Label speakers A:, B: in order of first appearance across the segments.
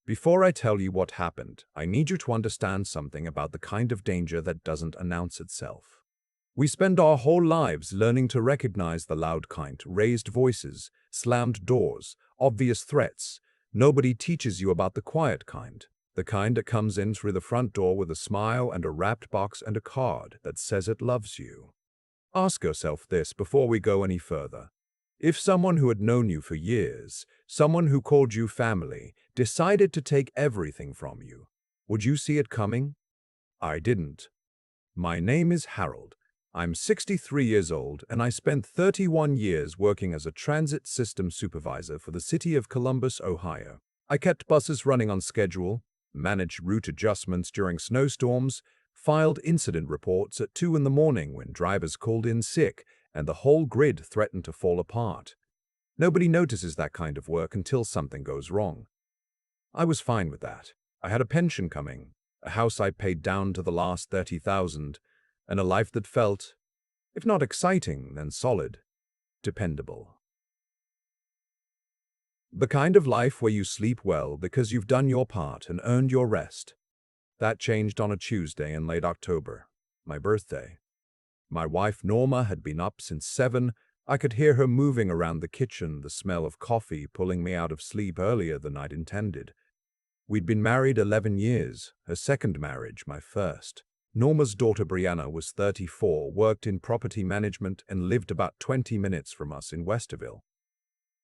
A: Before I tell you what happened, I need you to understand something about the kind of danger that doesn't announce itself. We spend our whole lives learning to recognize the loud kind, raised voices, slammed doors, obvious threats. Nobody teaches you about the quiet kind, the kind that comes in through the front door with a smile and a wrapped box and a card that says it loves you. Ask yourself this before we go any further. If someone who had known you for years, someone who called you family, decided to take everything from you, would you see it coming? I didn't. My name is Harold. I'm 63 years old, and I spent 31 years working as a transit system supervisor for the city of Columbus, Ohio. I kept buses running on schedule, managed route adjustments during snowstorms, filed incident reports at 2 in the morning when drivers called in sick and the whole grid threatened to fall apart. Nobody notices that kind of work until something goes wrong. I was fine with that. I had a pension coming, a house I paid down to the last $30,000, and a life that felt, if not exciting, then solid, dependable. The kind of life where you sleep well because you've done your part and earned your rest. That changed on a Tuesday in late October, my birthday. My wife Norma had been up since 7. I could hear her moving around the kitchen, the smell of coffee pulling me out of sleep earlier than I'd intended. We'd been married 11 years, her second marriage, my first. Norma's daughter Brianna was 34, worked in property management, and lived about 20 minutes from us in Westerville.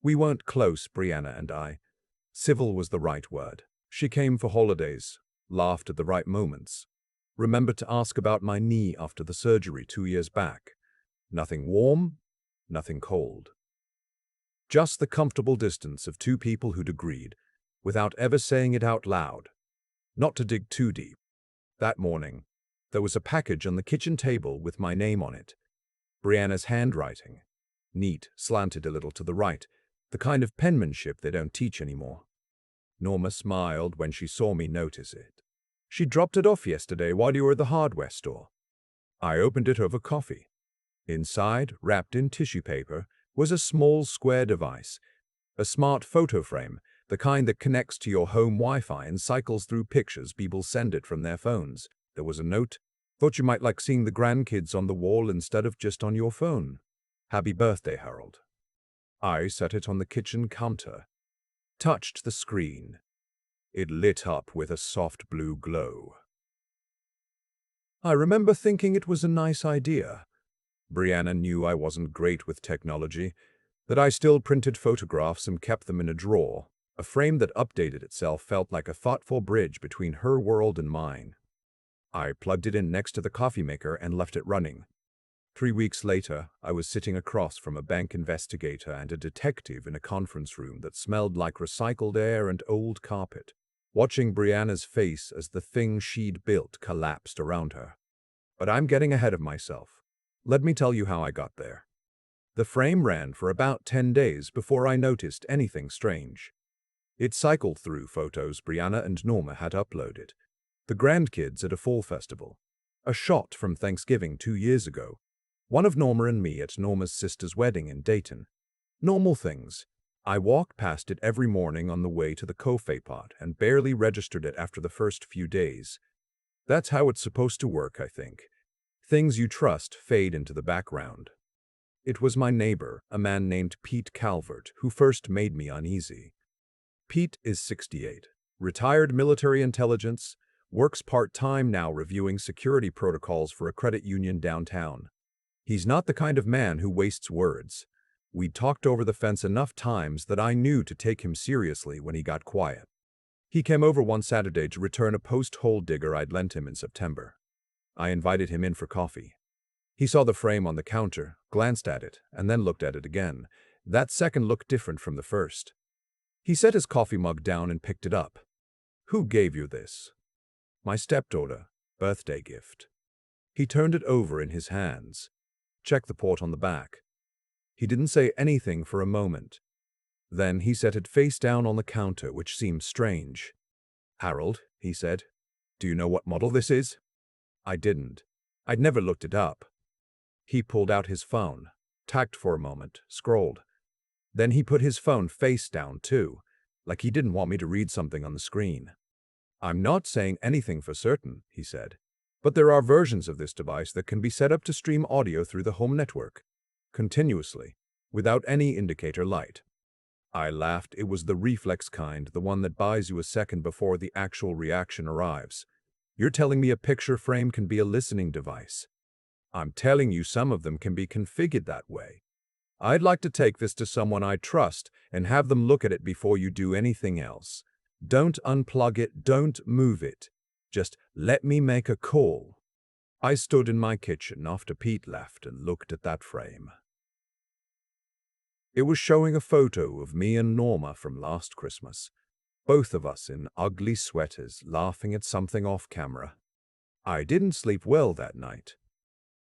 A: We weren't close, Brianna and I. Civil was the right word. She came for holidays, laughed at the right moments, remembered to ask about my knee after the surgery 2 years back. Nothing warm, nothing cold. Just the comfortable distance of two people who'd agreed, without ever saying it out loud, not to dig too deep. That morning, there was a package on the kitchen table with my name on it. Brianna's handwriting. Neat, slanted a little to the right, the kind of penmanship they don't teach anymore. Norma smiled when she saw me notice it. She dropped it off yesterday while you were at the hardware store. I opened it over coffee. Inside, wrapped in tissue paper, was a small square device, a smart photo frame, the kind that connects to your home Wi-Fi and cycles through pictures people send it from their phones. There was a note. Thought you might like seeing the grandkids on the wall instead of just on your phone. Happy birthday, Harold. I set it on the kitchen counter, touched the screen. It lit up with a soft blue glow. I remember thinking it was a nice idea. Brianna knew I wasn't great with technology, that I still printed photographs and kept them in a drawer. A frame that updated itself felt like a thoughtful bridge between her world and mine. I plugged it in next to the coffee maker and left it running. 3 weeks later, I was sitting across from a bank investigator and a detective in a conference room that smelled like recycled air and old carpet, watching Brianna's face as the thing she'd built collapsed around her. But I'm getting ahead of myself. Let me tell you how I got there. The frame ran for about 10 days before I noticed anything strange. It cycled through photos Brianna and Norma had uploaded. The grandkids at a fall festival. A shot from Thanksgiving 2 years ago. One of Norma and me at Norma's sister's wedding in Dayton. Normal things. I walked past it every morning on the way to the coffee pot and barely registered it after the first few days. That's how it's supposed to work, I think. Things you trust fade into the background. It was my neighbor, a man named Pete Calvert, who first made me uneasy. Pete is 68, retired military intelligence, works part-time now reviewing security protocols for a credit union downtown. He's not the kind of man who wastes words. We'd talked over the fence enough times that I knew to take him seriously when he got quiet. He came over one Saturday to return a post-hole digger I'd lent him in September. I invited him in for coffee. He saw the frame on the counter, glanced at it, and then looked at it again. That second looked different from the first. He set his coffee mug down and picked it up. Who gave you this? My stepdaughter, birthday gift. He turned it over in his hands. Checked the port on the back. He didn't say anything for a moment. Then he set it face down on the counter, which seemed strange. Harold, he said, do you know what model this is? I didn't. I'd never looked it up. He pulled out his phone, tacked for a moment, scrolled. Then he put his phone face down too. like he didn't want me to read something on the screen. "I'm not saying anything for certain," he said, "but there are versions of this device that can be set up to stream audio through the home network, continuously, without any indicator light." I laughed. It was the reflex kind, the one that buys you a second before the actual reaction arrives. "You're telling me a picture frame can be a listening device?" "I'm telling you some of them can be configured that way. I'd like to take this to someone I trust and have them look at it before you do anything else. Don't unplug it, don't move it. Just let me make a call." I stood in my kitchen after Pete left and looked at that frame. It was showing a photo of me and Norma from last Christmas, both of us in ugly sweaters laughing at something off camera. I didn't sleep well that night.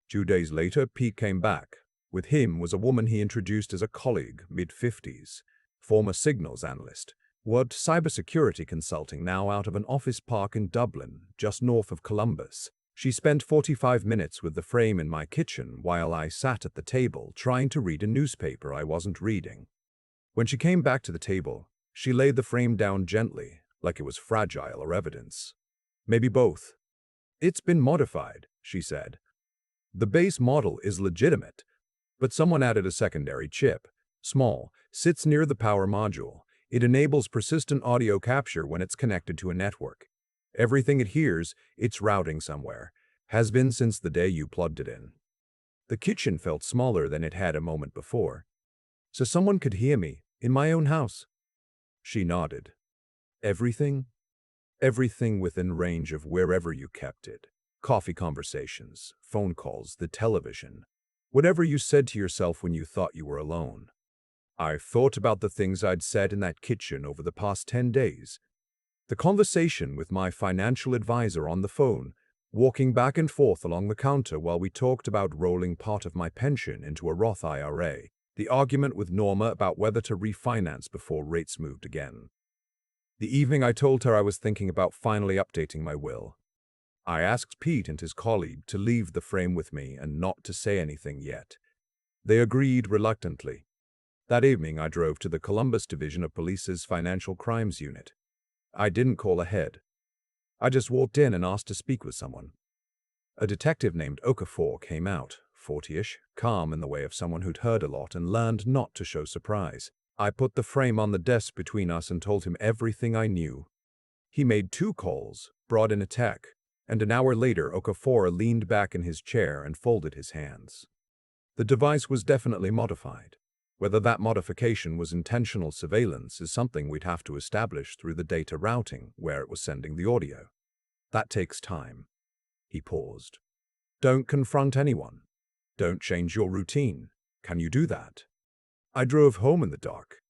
A: 2 days later, Pete came back. With him was a woman he introduced as a colleague, mid-50s, former signals analyst, worked cybersecurity consulting now out of an office park in Dublin, just north of Columbus. She spent 45 minutes with the frame in my kitchen while I sat at the table trying to read a newspaper I wasn't reading. When she came back to the table, she laid the frame down gently, like it was fragile or evidence. "Maybe both." "It's been modified," she said. "The base model is legitimate, but someone added a secondary chip. Small, sits near the power module. It enables persistent audio capture when it's connected to a network. Everything it hears, it's routing somewhere. Has been since the day you plugged it in." The kitchen felt smaller than it had a moment before. "So someone could hear me, in my own house?" She nodded. "Everything? Everything within range of wherever you kept it. Coffee conversations, phone calls, the television. Whatever you said to yourself when you thought you were alone." I thought about the things I'd said in that kitchen over the past 10 days. The conversation with my financial advisor on the phone, walking back and forth along the counter while we talked about rolling part of my pension into a Roth IRA. The argument with Norma about whether to refinance before rates moved again. The evening I told her I was thinking about finally updating my will. I asked Pete and his colleague to leave the frame with me and not to say anything yet. They agreed reluctantly. That evening I drove to the Columbus Division of Police's Financial Crimes Unit. I didn't call ahead. I just walked in and asked to speak with someone. A detective named Okafor came out, 40-ish, calm in the way of someone who'd heard a lot and learned not to show surprise. I put the frame on the desk between us and told him everything I knew. He made 2 calls, brought in a tech, and an hour later Okafor leaned back in his chair and folded his hands. The device was definitely modified. Whether that modification was intentional surveillance is something we'd have to establish through the data routing where it was sending the audio. That takes time. He paused. "Don't confront anyone. Don't change your routine. Can you do that?" I drove home in the dark.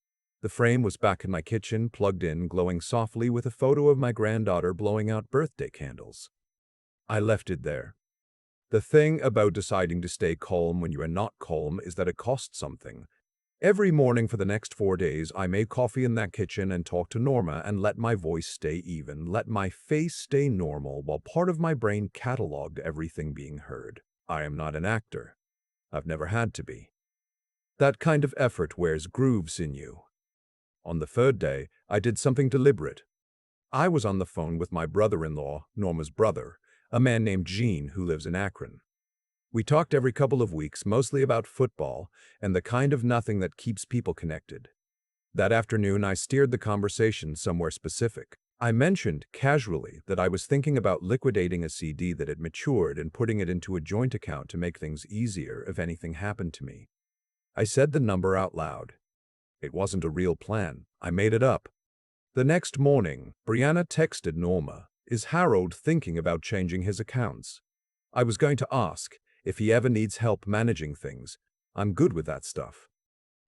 A: The frame was back in my kitchen, plugged in, glowing softly with a photo of my granddaughter blowing out birthday candles. I left it there. The thing about deciding to stay calm when you are not calm is that it costs something. Every morning for the next 4 days, I made coffee in that kitchen and talked to Norma and let my voice stay even, let my face stay normal, while part of my brain cataloged everything being heard. I am not an actor. I've never had to be. That kind of effort wears grooves in you. On the 3rd day, I did something deliberate. I was on the phone with my brother-in-law, Norma's brother, a man named Gene who lives in Akron. We talked every couple of weeks, mostly about football and the kind of nothing that keeps people connected. That afternoon, I steered the conversation somewhere specific. I mentioned casually that I was thinking about liquidating a CD that had matured and putting it into a joint account to make things easier if anything happened to me. I said the number out loud. It wasn't a real plan. I made it up. The next morning, Brianna texted Norma, "Is Harold thinking about changing his accounts?" I was going to ask if he ever needs help managing things. I'm good with that stuff.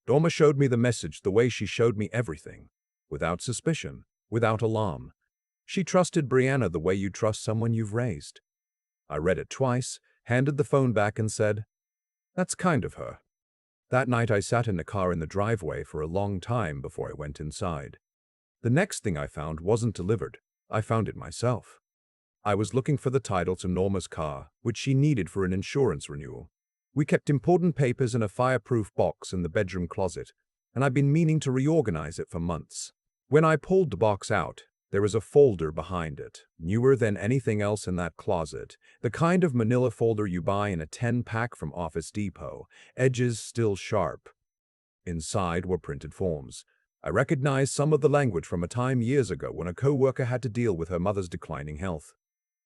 A: Norma showed me the message the way she showed me everything, without suspicion, without alarm. She trusted Brianna the way you trust someone you've raised. I read it twice, handed the phone back and said, "That's kind of her." That night I sat in the car in the driveway for a long time before I went inside. The next thing I found wasn't delivered. I found it myself. I was looking for the title to Norma's car, which she needed for an insurance renewal. We kept important papers in a fireproof box in the bedroom closet, and I'd been meaning to reorganize it for months. When I pulled the box out, there was a folder behind it, newer than anything else in that closet, the kind of manila folder you buy in a 10-pack from Office Depot, edges still sharp. Inside were printed forms. I recognized some of the language from a time years ago when a co-worker had to deal with her mother's declining health.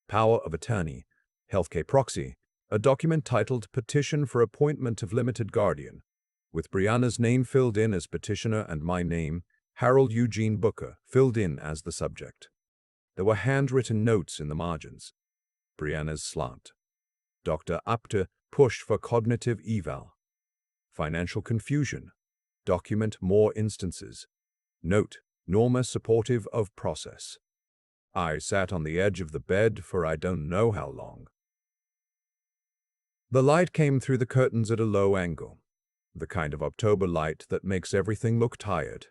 A: Power of attorney, healthcare proxy, a document titled Petition for Appointment of Limited Guardian, with Brianna's name filled in as petitioner and my name, Harold Eugene Booker, filled in as the subject. There were handwritten notes in the margins. Brianna's slant. Dr. Apter push for cognitive eval. Financial confusion. Document more instances. Note, Norma supportive of process. I sat on the edge of the bed for I don't know how long. The light came through the curtains at a low angle, the kind of October light that makes everything look tired.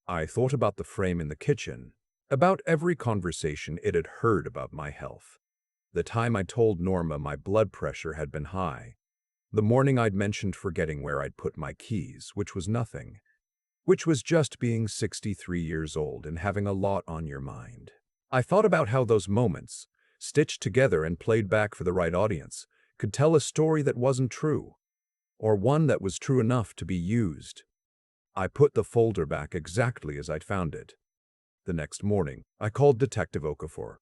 A: I thought about the frame in the kitchen, about every conversation it had heard about my health. The time I told Norma my blood pressure had been high. The morning I'd mentioned forgetting where I'd put my keys, which was nothing. Which was just being 63 years old and having a lot on your mind. I thought about how those moments, stitched together and played back for the right audience, could tell a story that wasn't true, or one that was true enough to be used. I put the folder back exactly as I'd found it. The next morning, I called Detective Okafor.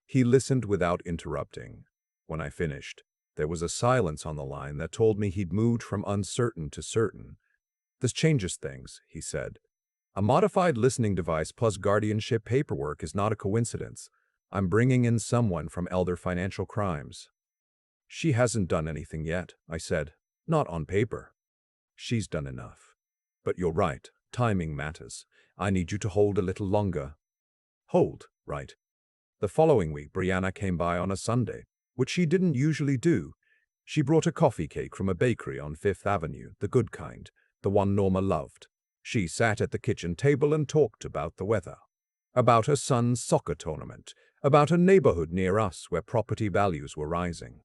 A: He listened without interrupting. When I finished, there was a silence on the line that told me he'd moved from uncertain to certain. This changes things, he said. A modified listening device plus guardianship paperwork is not a coincidence. I'm bringing in someone from Elder Financial Crimes. She hasn't done anything yet, I said. Not on paper. She's done enough. But you're right, timing matters. I need you to hold a little longer. Hold, right. The following week, Brianna came by on a Sunday, which she didn't usually do. She brought a coffee cake from a bakery on Fifth Avenue, the good kind, the one Norma loved. She sat at the kitchen table and talked about the weather, about her son's soccer tournament, about a neighborhood near us where property values were rising.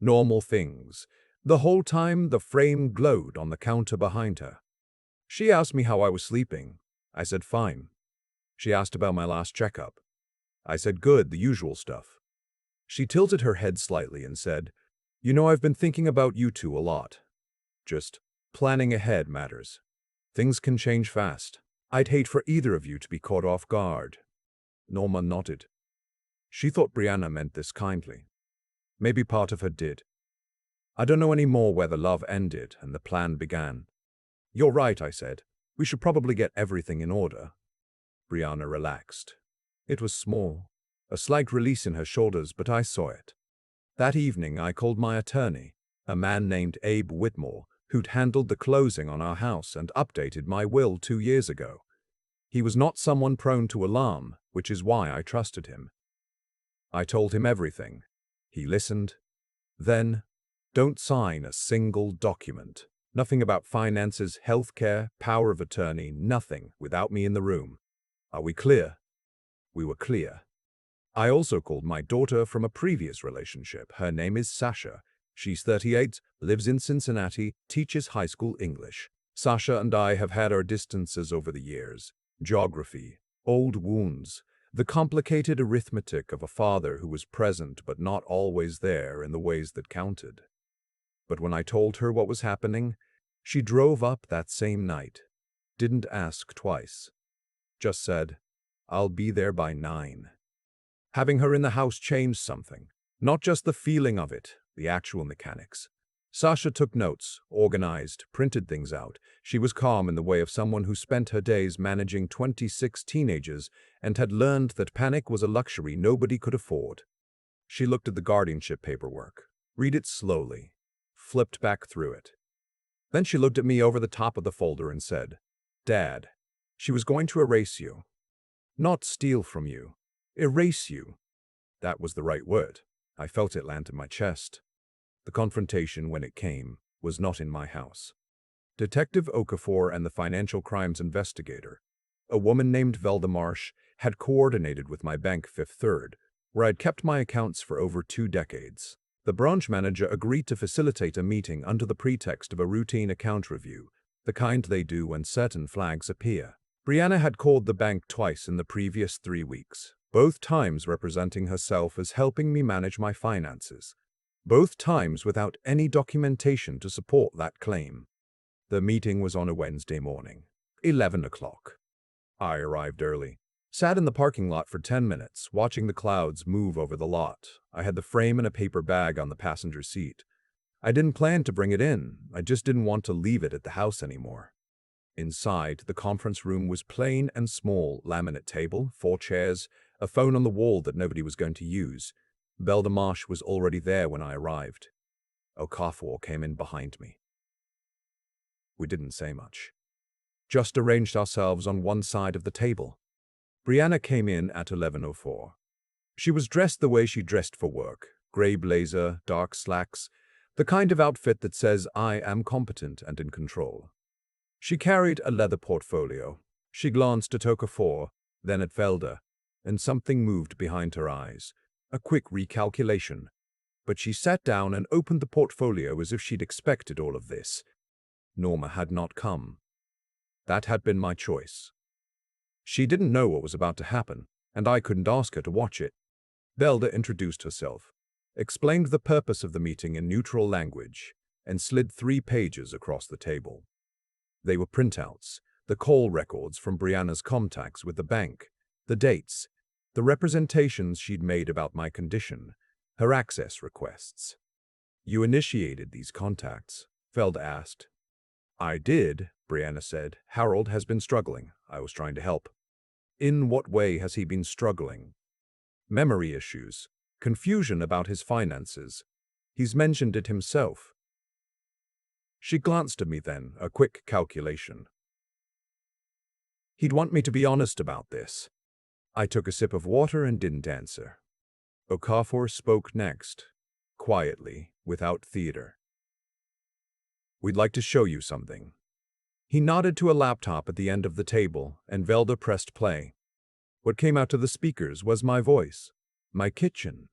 A: Normal things. The whole time the frame glowed on the counter behind her. She asked me how I was sleeping. I said fine. She asked about my last checkup. I said good, the usual stuff. She tilted her head slightly and said, "You know, I've been thinking about you two a lot. Just planning ahead matters. Things can change fast. I'd hate for either of you to be caught off guard." Norma nodded. She thought Brianna meant this kindly. Maybe part of her did. I don't know any more where the love ended and the plan began. "You're right," I said. "We should probably get everything in order." Brianna relaxed. It was small, a slight release in her shoulders, but I saw it. That evening I called my attorney, a man named Abe Whitmore, who'd handled the closing on our house and updated my will 2 years ago. He was not someone prone to alarm, which is why I trusted him. I told him everything. He listened. Then, don't sign a single document. Nothing about finances, healthcare, power of attorney, nothing without me in the room. Are we clear? We were clear. I also called my daughter from a previous relationship. Her name is Sasha. She's 38, lives in Cincinnati, teaches high school English. Sasha and I have had our distances over the years. Geography, old wounds, the complicated arithmetic of a father who was present but not always there in the ways that counted. But when I told her what was happening, she drove up that same night. Didn't ask twice. Just said, "I'll be there by 9. Having her in the house changed something. Not just the feeling of it, the actual mechanics. Sasha took notes, organized, printed things out. She was calm in the way of someone who spent her days managing 26 teenagers and had learned that panic was a luxury nobody could afford. She looked at the guardianship paperwork, read it slowly, flipped back through it. Then she looked at me over the top of the folder and said, "Dad, she was going to erase you. Not steal from you. Erase you." That was the right word. I felt it land in my chest. The confrontation, when it came, was not in my house. Detective Okafor and the financial crimes investigator, a woman named Velda Marsh, had coordinated with my bank Fifth Third, where I'd kept my accounts for over 2 decades. The branch manager agreed to facilitate a meeting under the pretext of a routine account review, the kind they do when certain flags appear. Brianna had called the bank twice in the previous 3 weeks, both times representing herself as helping me manage my finances, both times without any documentation to support that claim. The meeting was on a Wednesday morning, 11 o'clock. I arrived early. Sat in the parking lot for 10 minutes, watching the clouds move over the lot. I had the frame and a paper bag on the passenger seat. I didn't plan to bring it in. I just didn't want to leave it at the house anymore. Inside, the conference room was plain and small, laminate table, 4 chairs, a phone on the wall that nobody was going to use. Beldemarsh was already there when I arrived. Okafor came in behind me. We didn't say much. Just arranged ourselves on one side of the table. Brianna came in at 11:04. She was dressed the way she dressed for work, gray blazer, dark slacks, the kind of outfit that says I am competent and in control. She carried a leather portfolio. She glanced at Okafor, then at Felder, and something moved behind her eyes, a quick recalculation. But she sat down and opened the portfolio as if she'd expected all of this. Norma had not come. That had been my choice. She didn't know what was about to happen, and I couldn't ask her to watch it. Velda introduced herself, explained the purpose of the meeting in neutral language, and slid 3 pages across the table. They were printouts, the call records from Brianna's contacts with the bank, the dates, the representations she'd made about my condition, her access requests. "You initiated these contacts?" Felda asked. "I did," Brianna said. "Harold has been struggling. I was trying to help." "In what way has he been struggling?" "Memory issues, confusion about his finances. He's mentioned it himself." She glanced at me then, a quick calculation. "He'd want me to be honest about this." I took a sip of water and didn't answer. Okafor spoke next, quietly, without theater. "We'd like to show you something." He nodded to a laptop at the end of the table, and Velda pressed play. What came out to the speakers was my voice, my kitchen,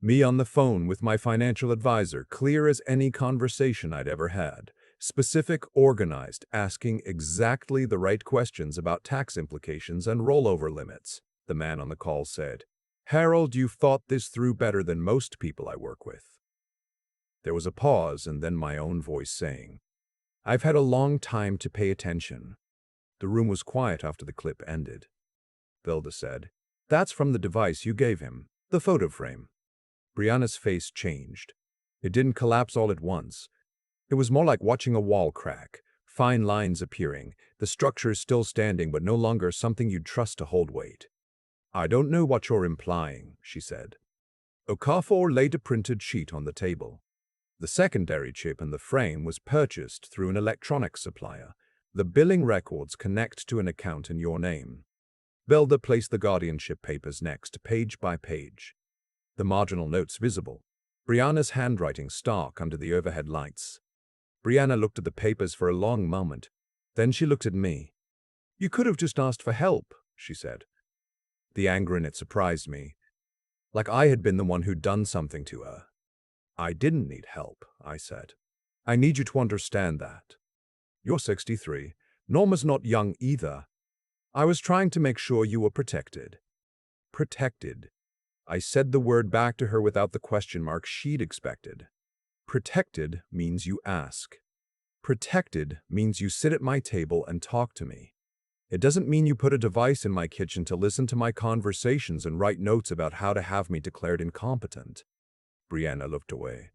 A: me on the phone with my financial advisor, clear as any conversation I'd ever had, specific, organized, asking exactly the right questions about tax implications and rollover limits. The man on the call said, "Harold, you've thought this through better than most people I work with." There was a pause and then my own voice saying, "I've had a long time to pay attention." The room was quiet after the clip ended. Velda said, "That's from the device you gave him, the photo frame." Brianna's face changed. It didn't collapse all at once. It was more like watching a wall crack, fine lines appearing, the structure still standing but no longer something you'd trust to hold weight. "I don't know what you're implying," she said. Okafor laid a printed sheet on the table. The secondary chip in the frame was purchased through an electronics supplier. The billing records connect to an account in your name. Velda placed the guardianship papers next, page by page. The marginal notes visible. Brianna's handwriting stark under the overhead lights. Brianna looked at the papers for a long moment. Then she looked at me. "You could have just asked for help," she said. The anger in it surprised me, like I had been the one who'd done something to her. "I didn't need help," I said. "I need you to understand that. You're 63. Norma's not young either. I was trying to make sure you were protected." Protected. I said the word back to her without the question mark she'd expected. Protected means you ask. Protected means you sit at my table and talk to me. It doesn't mean you put a device in my kitchen to listen to my conversations and write notes about how to have me declared incompetent. Brianna looked away.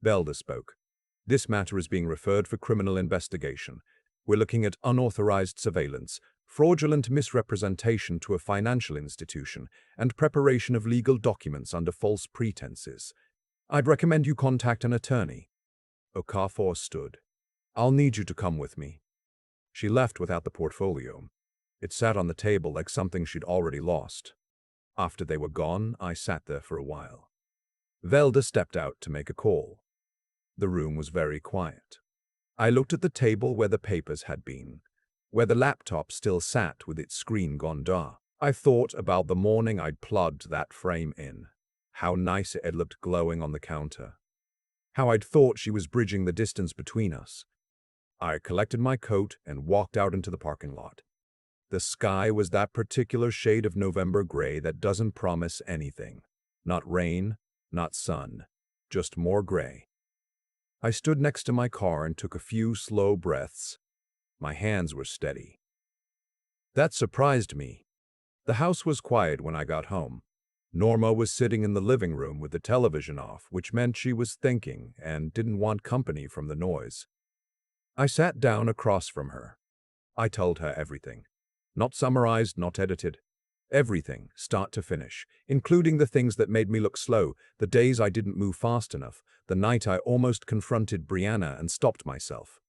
A: Velda spoke. "This matter is being referred for criminal investigation. We're looking at unauthorized surveillance, fraudulent misrepresentation to a financial institution, and preparation of legal documents under false pretenses. I'd recommend you contact an attorney." Okafor stood. "I'll need you to come with me." She left without the portfolio. It sat on the table like something she'd already lost. After they were gone, I sat there for a while. Velda stepped out to make a call. The room was very quiet. I looked at the table where the papers had been, where the laptop still sat with its screen gone dark. I thought about the morning I'd plugged that frame in, how nice it had looked glowing on the counter, how I'd thought she was bridging the distance between us. I collected my coat and walked out into the parking lot. The sky was that particular shade of November gray that doesn't promise anything. Not rain, not sun, just more gray. I stood next to my car and took a few slow breaths. My hands were steady. That surprised me. The house was quiet when I got home. Norma was sitting in the living room with the television off, which meant she was thinking and didn't want company from the noise. I sat down across from her. I told her everything. Not summarized, not edited. Everything, start to finish, including the things that made me look slow, the days I didn't move fast enough, the night I almost confronted Brianna and stopped myself.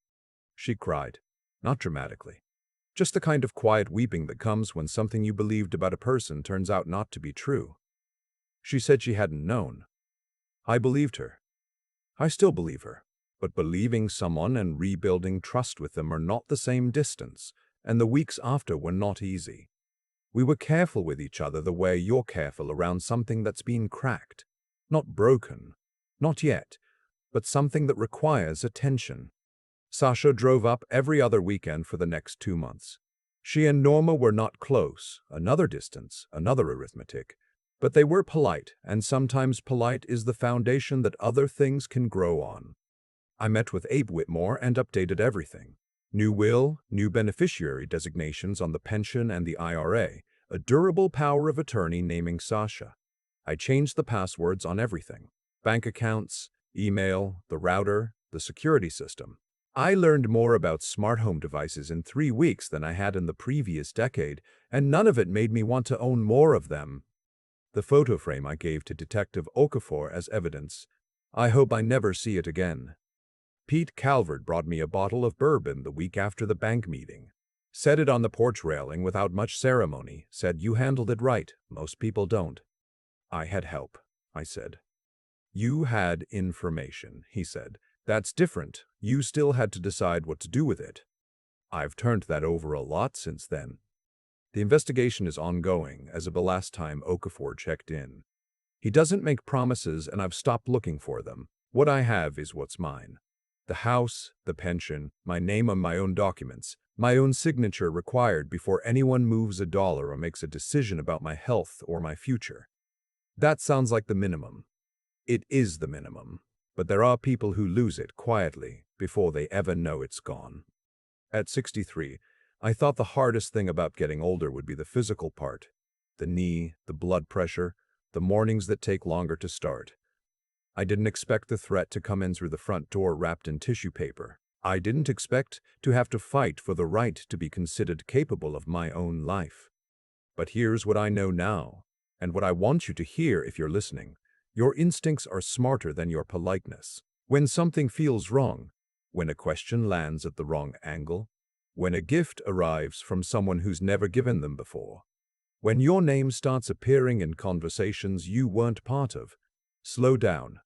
A: She cried, not dramatically. Just the kind of quiet weeping that comes when something you believed about a person turns out not to be true. She said she hadn't known. I believed her. I still believe her. But believing someone and rebuilding trust with them are not the same distance, and the weeks after were not easy. We were careful with each other the way you're careful around something that's been cracked. Not broken. Not yet. But something that requires attention. Sasha drove up every other weekend for the next 2 months. She and Norma were not close, another distance, another arithmetic. But they were polite, and sometimes polite is the foundation that other things can grow on. I met with Abe Whitmore and updated everything. New will, new beneficiary designations on the pension and the IRA, a durable power of attorney naming Sasha. I changed the passwords on everything. Bank accounts, email, the router, the security system. I learned more about smart home devices in 3 weeks than I had in the previous decade, and none of it made me want to own more of them. The photo frame I gave to Detective Okafor as evidence. I hope I never see it again. Pete Calvert brought me a bottle of bourbon the week after the bank meeting. Set it on the porch railing without much ceremony, said you handled it right, most people don't. I had help, I said. You had information, he said. That's different. You still had to decide what to do with it. I've turned that over a lot since then. The investigation is ongoing, as of the last time Okafor checked in. He doesn't make promises, and I've stopped looking for them. What I have is what's mine. The house, the pension, my name on my own documents, my own signature required before anyone moves a dollar or makes a decision about my health or my future. That sounds like the minimum. It is the minimum, but there are people who lose it quietly before they ever know it's gone. At 63, I thought the hardest thing about getting older would be the physical part. The knee, the blood pressure, the mornings that take longer to start. I didn't expect the threat to come in through the front door wrapped in tissue paper. I didn't expect to have to fight for the right to be considered capable of my own life. But here's what I know now, and what I want you to hear if you're listening. Your instincts are smarter than your politeness. When something feels wrong, when a question lands at the wrong angle, when a gift arrives from someone who's never given them before, when your name starts appearing in conversations you weren't part of, slow down.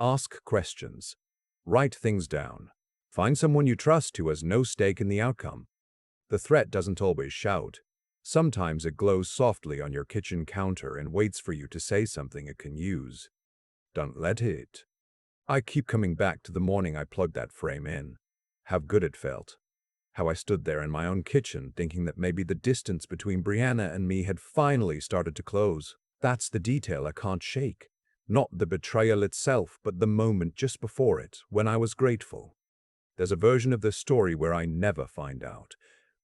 A: Ask questions. Write things down. Find someone you trust who has no stake in the outcome. The threat doesn't always shout. Sometimes it glows softly on your kitchen counter and waits for you to say something it can use. Don't let it. I keep coming back to the morning I plugged that frame in. How good it felt. How I stood there in my own kitchen thinking that maybe the distance between Brianna and me had finally started to close. That's the detail I can't shake. Not the betrayal itself, but the moment just before it, when I was grateful. There's a version of this story where I never find out,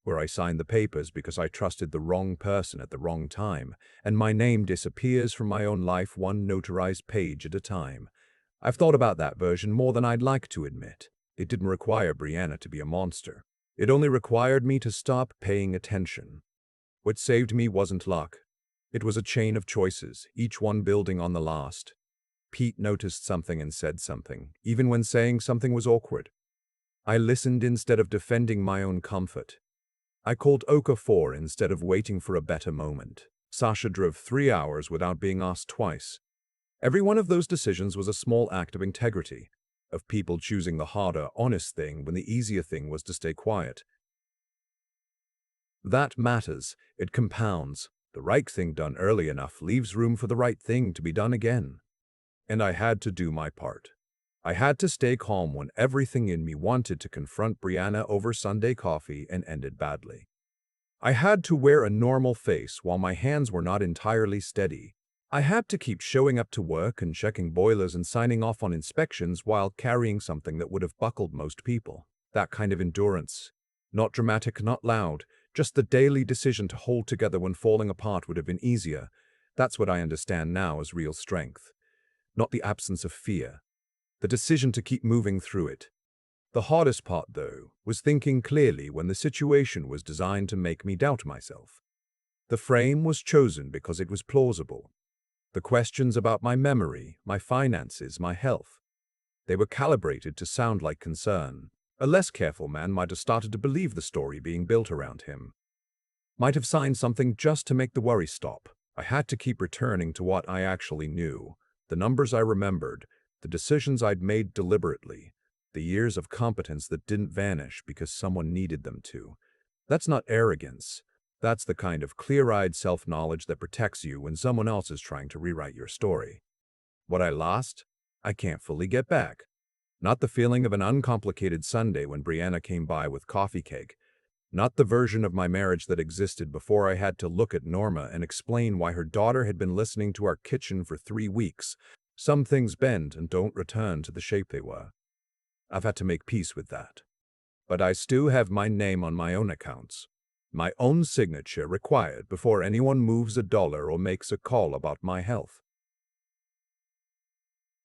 A: where I signed the papers because I trusted the wrong person at the wrong time, and my name disappears from my own life one notarized page at a time. I've thought about that version more than I'd like to admit. It didn't require Brianna to be a monster. It only required me to stop paying attention. What saved me wasn't luck. It was a chain of choices, each one building on the last. Pete noticed something and said something, even when saying something was awkward. I listened instead of defending my own comfort. I called Okafor instead of waiting for a better moment. Sasha drove 3 hours without being asked twice. Every one of those decisions was a small act of integrity, of people choosing the harder, honest thing when the easier thing was to stay quiet. That matters. It compounds. The right thing done early enough leaves room for the right thing to be done again. And I had to do my part. I had to stay calm when everything in me wanted to confront Brianna over Sunday coffee and ended badly. I had to wear a normal face while my hands were not entirely steady. I had to keep showing up to work and checking boilers and signing off on inspections while carrying something that would have buckled most people. That kind of endurance. Not dramatic, not loud, just the daily decision to hold together when falling apart would have been easier. That's what I understand now as real strength. Not the absence of fear. The decision to keep moving through it. The hardest part, though, was thinking clearly when the situation was designed to make me doubt myself. The frame was chosen because it was plausible. The questions about my memory, my finances, my health, they were calibrated to sound like concern. A less careful man might have started to believe the story being built around him. Might have signed something just to make the worry stop. I had to keep returning to what I actually knew, the numbers I remembered, the decisions I'd made deliberately, the years of competence that didn't vanish because someone needed them to. That's not arrogance. That's the kind of clear-eyed self-knowledge that protects you when someone else is trying to rewrite your story. What I lost, I can't fully get back. Not the feeling of an uncomplicated Sunday when Brianna came by with coffee cake. Not the version of my marriage that existed before I had to look at Norma and explain why her daughter had been listening to our kitchen for 3 weeks. Some things bend and don't return to the shape they were. I've had to make peace with that. But I still have my name on my own accounts. My own signature required before anyone moves a dollar or makes a call about my health.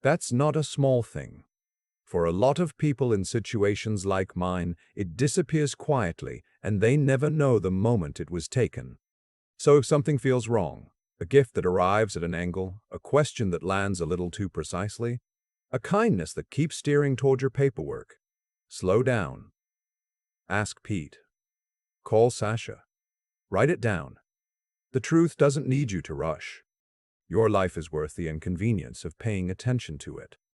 A: That's not a small thing. For a lot of people in situations like mine, it disappears quietly and they never know the moment it was taken. So if something feels wrong, a gift that arrives at an angle, a question that lands a little too precisely, a kindness that keeps steering toward your paperwork, slow down. Ask Pete. Call Sasha. Write it down. The truth doesn't need you to rush. Your life is worth the inconvenience of paying attention to it.